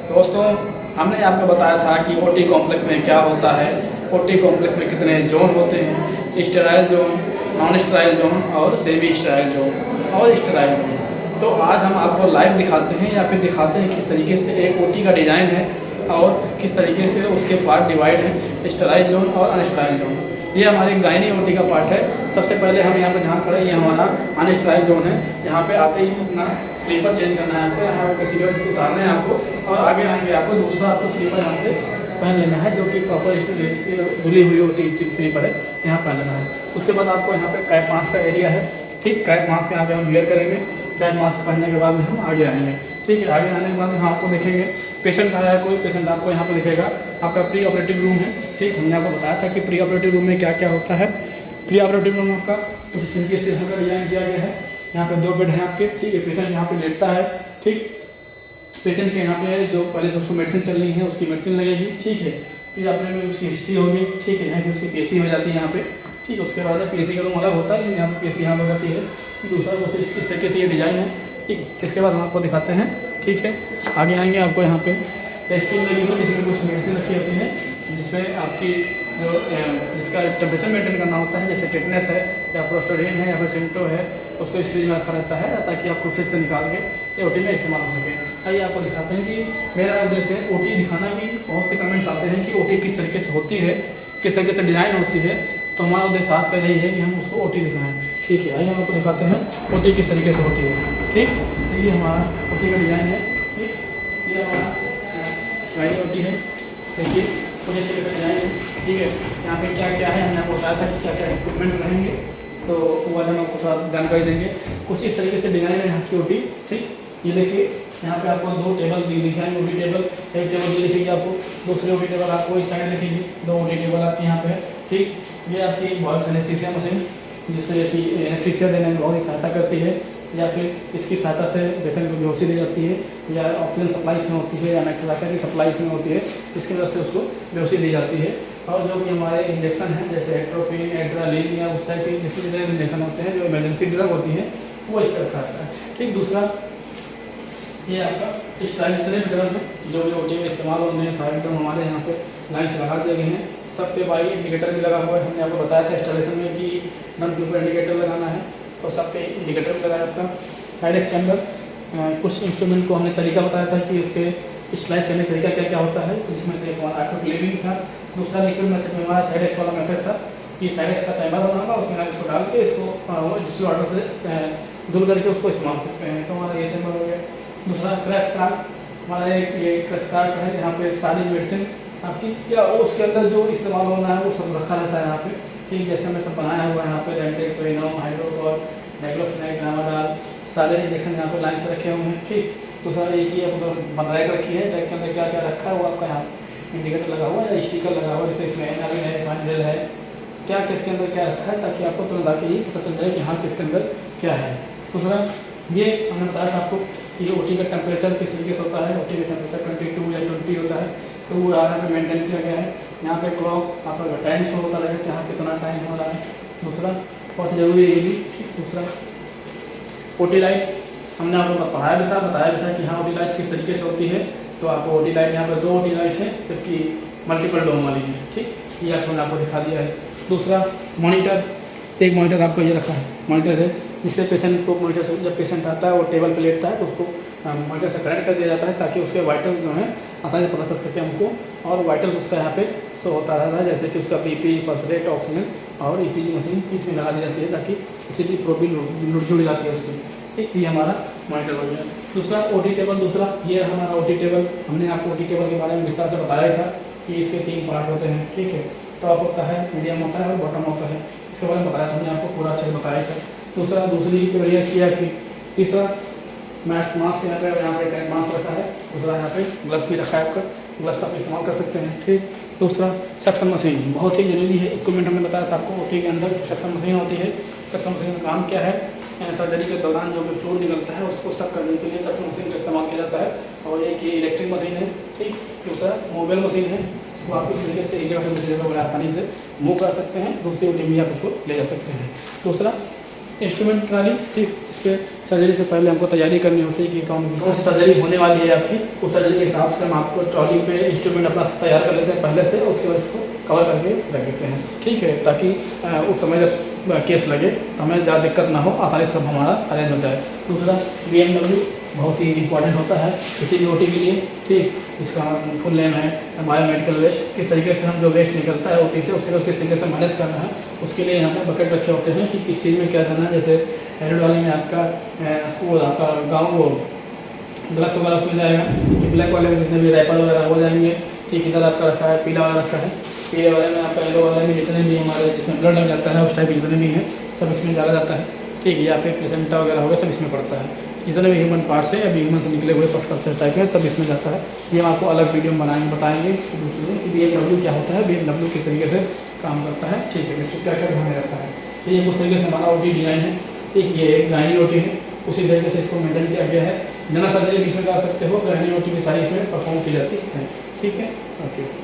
दोस्तों, हमने आपको बताया था कि ओटी कॉम्प्लेक्स में क्या होता है, ओटी कॉम्प्लेक्स में कितने जोन होते हैं, sterile zone, non sterile zone और सेमी स्टेराइल जोन और स्टेराइल जोन। तो आज हम आपको लाइव दिखाते हैं या फिर दिखाते हैं किस तरीके से एक ओटी का डिज़ाइन है और किस तरीके से उसके पार्ट डिवाइड हैं, स्टेराइल जोन और अनस्टेराइल जोन। ये हमारी गायनी ओटी का पार्ट है। सबसे पहले हम यहाँ पर जहाँ खड़े ये हमारा अनस्टेराइल जोन है। यहाँ पे आते ही अपना स्लीपर चेंज करना है आपको, यहाँ पर स्लीपर उतारना है आपको और आगे आएंगे आपको दूसरा आपको स्लीपर यहाँ से पहन लेना है, जो कि प्रॉपर धुली हुई ओटी स्लीपर है, यहाँ पहन लेना है। उसके बाद आपको यहाँ पे कैप मास्क का एरिया है, ठीक। कैप मास्क यहाँ पे हम वेयर करेंगे। कैप मास्क पहनने के बाद में हम आगे आएंगे, ठीक है। आगे आने के बाद हम आपको देखेंगे पेशेंट आया है, कोई पेशेंट आपको यहाँ पर दिखेगा। आपका प्री ऑपरेटिव रूम है, ठीक। हमने आपको बताया था कि प्री ऑपरेटिव रूम में क्या क्या होता है। प्री ऑपरेटिव रूम आपका उस तरीके से यहाँ का डिजाइन किया गया है। यहाँ पे 2 बेड हैं आपके, ठीक है। पेशेंट यहाँ पे लेटता है, ठीक। पेशेंट के यहाँ पे जो पहले से उसको मेडिसिन चलनी है उसकी मेडिसिन लगेगी, ठीक है। फिर अपने में उसकी हिस्ट्री होगी, ठीक है। यहाँ की उसकी पीएसी हो जाती है यहाँ पे, ठीक है। उसके बाद पीएसी का रूम अलग होता है, यहाँ पे पीएसी यहाँ हो जाती है। दूसरा इस तरीके से ये डिज़ाइन है, ठीक। इसके बाद हम आपको दिखाते हैं, ठीक है। आगे आएंगे आपको यहाँ पे टेस्टिंग लगी हुई, जिसमें कुछ मेडिसिन रखी होती है, जिसमें आपकी जो जिसका टेम्परेचर मेंटेन करना होता है, जैसे टेटनेस है या प्रोस्टाडीन है या फिर सिम्टो है, उसको इस फ्रिज में रखा रहता है ताकि आपको फ्रिज से निकाल के ये ओटी में इस्तेमाल हो सके। आइए आपको दिखाते हैं कि मेरा उद्देश्य है ओटी दिखाना। भी बहुत से कमेंट्स आते हैं कि ओटी किस तरीके से होती है, किस तरीके से डिज़ाइन होती है, तो हमारा उद्देश्य आज का यही है कि हम उसको ओटी दिखाएँ, ठीक है। आइए हम आपको दिखाते हैं ओटी किस तरीके से होती है, ठीक। ये हमारा ओटी का डिज़ाइन है, ठीक। ये हमारा गाड़ी ओटी है, देखिए कुछ इस तरीके का डिज़ाइन है, ठीक है। यहाँ पे क्या क्या है हमने आपको बताया था कि क्या क्या इक्विपमेंट रहेंगे, तो वो हम आपको थोड़ा जानकारी देंगे। कुछ इस तरीके से डिज़ाइन है यहाँ की ओटी, ठीक। ये देखिए यहाँ पे आपको 2 टेबल दिखाएंगे, ओटी टेबल। एक टेबल ये दिखेगी आपको, दूसरी ओटी टेबल आपको इस साइड दिखेगी, 2 ओटी टेबल आपकी यहाँ पे है, ठीक। ये आपकी वॉल्स एनेस्थीसिया मशीन, जिससे कि एनेस्थीसिया देने में बहुत ही सहायता करती है, या फिर इसकी सहायता से पेशेंट को बेहोशी दी जाती है, या ऑक्सीजन सप्लाई इसमें होती है, या नाइट्रोजन की सप्लाई इसमें होती है, जिसकी वजह से उसको बेहोशी दी जाती है। और जो भी हमारे इंजेक्शन हैं, जैसे एट्रोपिन, एड्रेनालिन या उस टाइप के जिस तरह इंजेक्शन होते हैं, जो इमरजेंसी ड्रग होती है, वो इस तरह का आता है, ठीक। दूसरा ये आपका इस टाइप ड्रग है, जो भी ओटी में इस्तेमाल होने हैं, सारे ड्रग हमारे यहाँ पे लाइन से लगा दिए गए हैं। सब पे बाई इंडिकेटर भी लगा हुआ है। हमने आपको बताया था इंस्टॉलेशन में कि नन के ऊपर इंडिकेटर लगाना है, तो सब पे इंडिकेटर भी लगाया आपका। साइडेक्स के अंदर कुछ इंस्ट्रूमेंट को हमने तरीका बताया था कि उसके स्लाइड करने का तरीका क्या क्या होता है, तो जिसमें से एक हमारा आइट्रोक्लेविंग था। दूसरा लिक्विड मेथड में हमारा साइडेक्स वाला मेथड था कि साइडेक्स का चैम्बर बनाऊंगा, उसमें इसको डाल के इसको डिजिटल वाटर से दूर करके उसको इस्तेमाल करते हैं, तो हमारा ये चैम्बर हो गया। दूसरा क्रैश कार्ड, हमारा ये क्रैश कार्ड है, यहाँ पे सारी मेडिसिन आपकी या उसके अंदर जो इस्तेमाल होना है वो सब रखा रहता है यहाँ पे, ठीक। जैसे हमने सब बनाया हुआ है यहाँ पे रेंटेक्टोइनम, हाइड्रोकॉल, डाइक्लोफेनाक, डामाडाल, सारे इंजेक्शन यहाँ पे लाइन से रखे हुए हैं, ठीक। दूसरा एक ही आपको रैक रखी है, रैक के अंदर क्या क्या रखा है वो आपका यहाँ इंडिकेटर लगा हुआ है या स्टिकर लगा हुआ है, जैसे इसमें एनाबिन है, साइंड्रेल है, क्या किसके अंदर क्या रखा है, ताकि आपको तुरंत आके ही पता चल जाए कि हाँ किसके अंदर क्या है। दूसरा ये हमने बताया था आपको कि ओटी का टेम्परेचर किस तरीके से होता है। ओटी का टेम्परेचर 22 या 20 होता है, तो वो यहाँ पे मेंटेन किया गया है। यहाँ पे क्लॉक आपका टाइम शो होता रहेगा कि यहाँ कितना टाइम हो रहा है। दूसरा बहुत जरूरी है ये भी, दूसरा ओटी लाइट हमने आपको बताया भी था कि हाँ ओटी लाइट किस तरीके से होती है। तो आपको ओटी लाइट यहाँ पर 2 ओटी लाइट है, जबकि मल्टीपल डोम वाली है, ठीक। ये आपने आपको दिखा दिया है। दूसरा मॉनिटर, एक मॉनिटर आपको ये रखा है, मॉनिटर है जिससे पेशेंट को मॉनिटर से जब पेशेंट आता है वो टेबल पर लेटता है तो उसको मॉनिटर से कनेक्ट कर दिया जाता है, ताकि उसके वाइटल्स जो हैं आसानी से पता चल सके हमको, और वाइटल्स उसका यहाँ पे शो होता रहता है, जैसे कि उसका बीपी, पल्स रेट, ऑक्सीजन और ईसीजी मशीन इसमें लगा दी जाती है, ताकि ईसीजी प्रोब भी जुड़ जाती है उसकी, ठीक। ये हमारा मॉनिटर हो गया। दूसरा ओटी टेबल, दूसरा ये हमारा ओटी टेबल। हमने आपको ओटी टेबल के बारे में विस्तार से बताया था कि इसके 3 पार्ट होते हैं, ठीक है। टॉप होता है, मीडियम होता है और बॉटम होता है। इसके बारे में बताया था, हमने आपको पूरा अच्छे से बताया था। दूसरी बढ़िया किया कि तीसरा मास्क यहाँ पे मास्क रखा है। दूसरा यहाँ पे ग्लव्स भी रखा है, आपका ग्लव्स आप इस्तेमाल कर सकते हैं, ठीक। दूसरा सक्शन मशीन बहुत ही जरूरी है। इक्विपमेंट हमने बताया था आपको, ओटी के अंदर सक्शन मशीन होती है। सक्शन मशीन का काम क्या है, सर्जरी के दौरान जो भी फ्लूइड निकलता है उसको सक करने के लिए सक्शन मशीन का इस्तेमाल किया जाता है। और एक ये इलेक्ट्रिक मशीन है, ठीक। दूसरा मोबाइल मशीन है, इसको आप इस तरीके से एक जगह से दूसरी जगह बड़े आसानी से मूव कर सकते हैं, दूसरी ओटी में आप इसको ले जा सकते हैं। दूसरा इंस्ट्रूमेंट ट्राली, ठीक, जिसके सर्जरी से पहले हमको तैयारी करनी होती है कि कौन सी सर्जरी होने वाली है आपकी, उस सर्जरी के हिसाब से हम आपको ट्रॉली पे इंस्ट्रूमेंट अपना तैयार कर लेते हैं पहले से, उसके बाद इसको कवर करके रख देते हैं, ठीक है, ताकि उस समय जब केस लगे तो हमें ज़्यादा दिक्कत ना हो, आसानी से सब हमारा अरेंज हो जाए। दूसरा BMW बहुत ही इंपॉर्टेंट होता है किसी भी OT के लिए, ठीक, इसका फुल नेम है बायोमेडिकल वेस्ट। किस तरीके से हम जो वेस्ट निकलता है OT से उसको किस तरीके से मैनेज करना है, उसके लिए हमने बकेट रखे होते हैं कि किस चीज़ में क्या करना है। जैसे हेड वाले में आपका स्कूल आपका गाँव वो ग्लव्स वगैरह उसमें जाएगा, कि ब्लैक वाले में जितने भी रैपर वगैरह हो जाएंगे, ठीक, इधर आपका रखा है पीला वाला रखा है, पीले वाले में आपका येलो वाले में जितने भी हमारे जिसमें ब्लड लग जाता है उस टाइप जितने भी हैं सब इसमें डाला जाता है, ठीक, या फिर प्लेसेंटा वगैरह होगा सब इसमें पड़ता है, जितने भी ह्यूमन पार्ट्स हैं या ह्यूमन से निकले हुए पस कल्चर टाइप है सब इसमें जाता है। ये हम आपको अलग वीडियो में बनाएंगे बताएंगे कि BMW क्या होता है, BMW किस तरीके से काम करता है, ठीक है, इसको क्या क्या ध्यान रहता है। तो ये उस तरीके से हमारा OT डिज़ाइन है, ठीक, ये गायनी OT है, उसी तरीके से इसको मेंटेन किया गया है। जनरल सर्जरी भी इसमें कर सकते हो, गायनी OT भी सारी इसमें परफॉर्म की जाती है, ठीक है, ओके।